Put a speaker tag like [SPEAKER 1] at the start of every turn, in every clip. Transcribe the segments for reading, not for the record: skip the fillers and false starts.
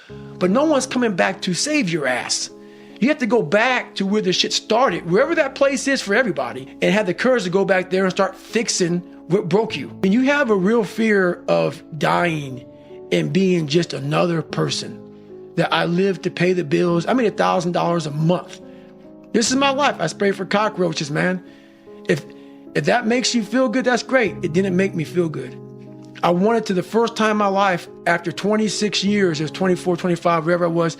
[SPEAKER 1] But no one's coming back to save your ass. You have to go back to where the shit started, wherever that place is for everybody, and have the courage to go back there and start fixing what broke you. When you have a real fear of dying and being just another person, that I live to pay the bills. I made $1,000 a month. This is my life. I spray for cockroaches, man. If that makes you feel good, that's great. It didn't make me feel good. I wanted to, the first time in my life, after 26 years, it was 24, 25, wherever I was,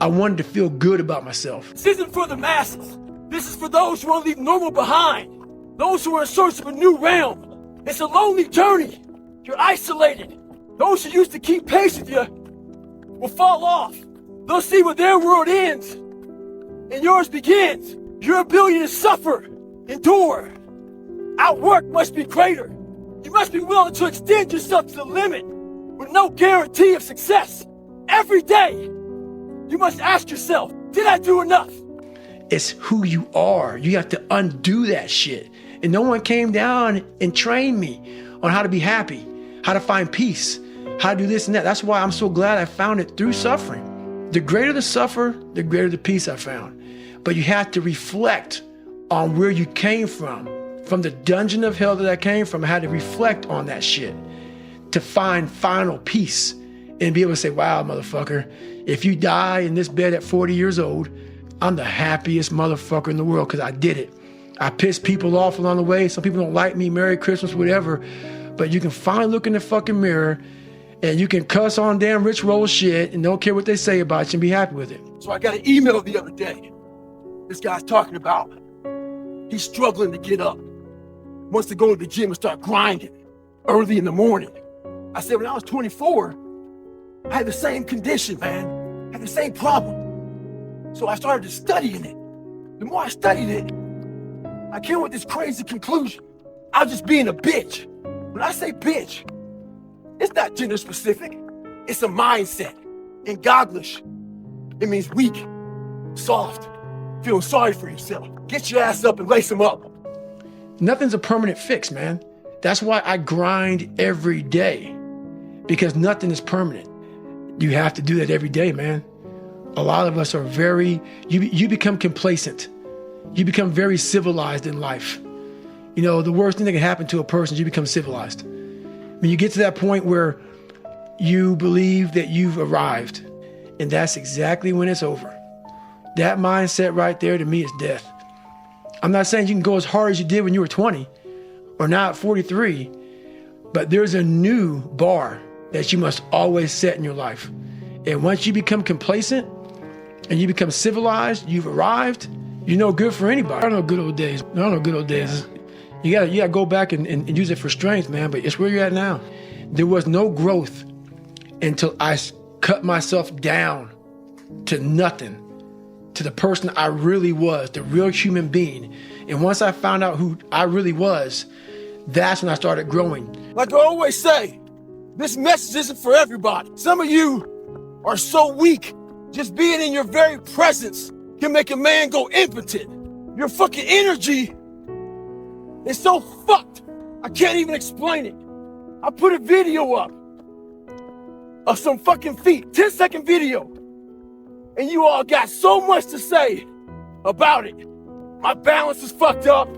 [SPEAKER 1] I wanted to feel good about myself.
[SPEAKER 2] This isn't for the masses. This is for those who want to leave normal behind. Those who are in search of a new realm. It's a lonely journey. You're isolated. Those who used to keep pace with you will fall off. They'll see where their world ends and yours begins. Your ability to suffer, endure, outwork must be greater. You must be willing to extend yourself to the limit with no guarantee of success. Every day, you must ask yourself, did I do enough?
[SPEAKER 1] It's who you are. You have to undo that shit. And no one came down and trained me on how to be happy, how to find peace, how to do this and that. That's why I'm so glad I found it through suffering. The greater the suffer, the greater the peace I found. But you have to reflect on where you came from the dungeon of hell that I came from. I had to reflect on that shit to find final peace and be able to say, wow, motherfucker, if you die in this bed at 40 years old, I'm the happiest motherfucker in the world because I did it. I pissed people off along the way. Some people don't like me, Merry Christmas, whatever. But you can finally look in the fucking mirror and you can cuss on damn Rich Roll shit and don't care what they say about you and be happy with it.
[SPEAKER 2] So I got an email the other day. This guy's talking about he's struggling to get up. Wants to go to the gym and start grinding early in the morning. I said, when I was 24, I had the same condition, man. I had the same problem. So I started studying it. The more I studied it, I came with this crazy conclusion. I was just being a bitch. When I say bitch, it's not gender specific. It's a mindset. In Gogglish, it means weak, soft, feeling sorry for yourself. Get your ass up and lace them up.
[SPEAKER 1] Nothing's a permanent fix, man. That's why I grind every day, because nothing is permanent. You have to do that every day, man. A lot of us are you become complacent. You become very civilized in life. You know, the worst thing that can happen to a person is you become civilized. When you get to that point where you believe that you've arrived, and that's exactly when it's over. That mindset right there to me is death. I'm not saying you can go as hard as you did when you were 20 or now at 43, but there's a new bar that you must always set in your life. And once you become complacent and you become civilized, you've arrived, you're no good for anybody. I don't know good old days. I don't know good old days. You gotta go back and use it for strength, man, but it's where you're at now. There was no growth until I cut myself down to nothing, to the person I really was, the real human being. And once I found out who I really was, that's when I started growing.
[SPEAKER 2] Like I always say, this message isn't for everybody. Some of you are so weak, just being in your very presence can make a man go impotent. Your fucking energy is so fucked, I can't even explain it. I put a video up of some fucking feet, 10-second video, and you all got so much to say about it. My balance is fucked up,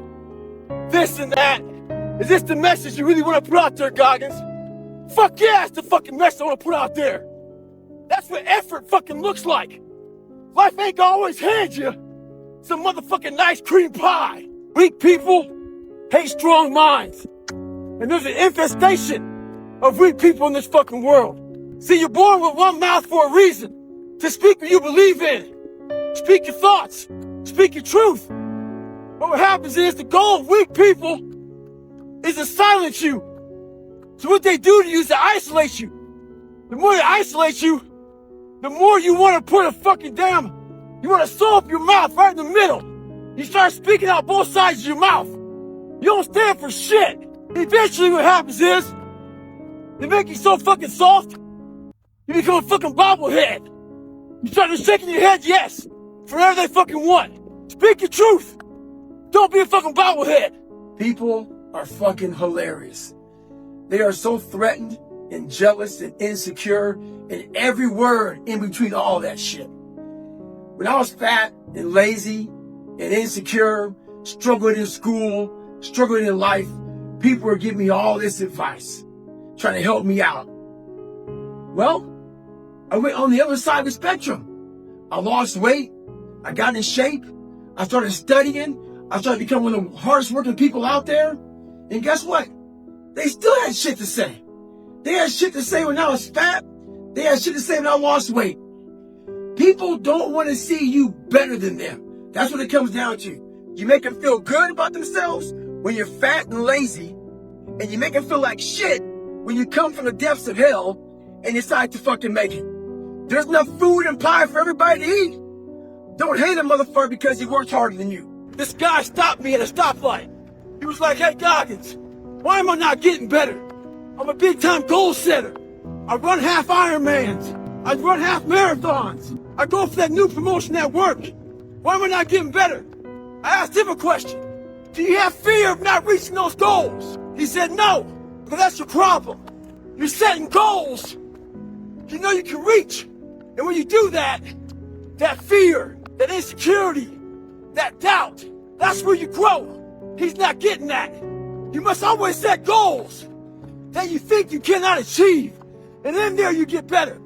[SPEAKER 2] this and that. Is this the message you really want to put out there, Goggins? Fuck yeah, that's the fucking message I want to put out there. That's what effort fucking looks like. Life ain't gonna always hand you some motherfucking nice cream pie. Weak people hate strong minds. And there's an infestation of weak people in this fucking world. See, you're born with one mouth for a reason. To speak what you believe in. Speak your thoughts. Speak your truth. But what happens is the goal of weak people is to silence you. So what they do to you is to isolate you. The more they isolate you, the more you want to put a fucking you want to sew up your mouth right in the middle. You start speaking out both sides of your mouth. You don't stand for shit. Eventually what happens is, they make you so fucking soft, you become a fucking bobblehead. You start just shaking your head yes, for whatever they fucking want. Speak your truth. Don't be a fucking bobblehead. People are fucking hilarious. They are so threatened and jealous and insecure and every word in between all that shit. When I was fat and lazy and insecure, struggling in school, struggling in life, people were giving me all this advice, trying to help me out. Well, I went on the other side of the spectrum. I lost weight. I got in shape. I started studying. I started becoming one of the hardest working people out there. And guess what? They still had shit to say. They had shit to say when I was fat. They had shit to say when I lost weight. People don't want to see you better than them. That's what it comes down to. You make them feel good about themselves when you're fat and lazy, and you make them feel like shit when you come from the depths of hell and decide to fucking make it. There's enough food and pie for everybody to eat. Don't hate a motherfucker because he works harder than you. This guy stopped me at a stoplight. He was like, hey, Goggins, why am I not getting better? I'm a big-time goal setter. I run half Ironmans. I run half marathons. I go for that new promotion at work. Why am I not getting better? I asked him a question. Do you have fear of not reaching those goals? He said, no, but that's your problem. You're setting goals you know you can reach. And when you do that, that fear, that insecurity, that doubt, that's where you grow. He's not getting that. You must always set goals that you think you cannot achieve. And in there you get better.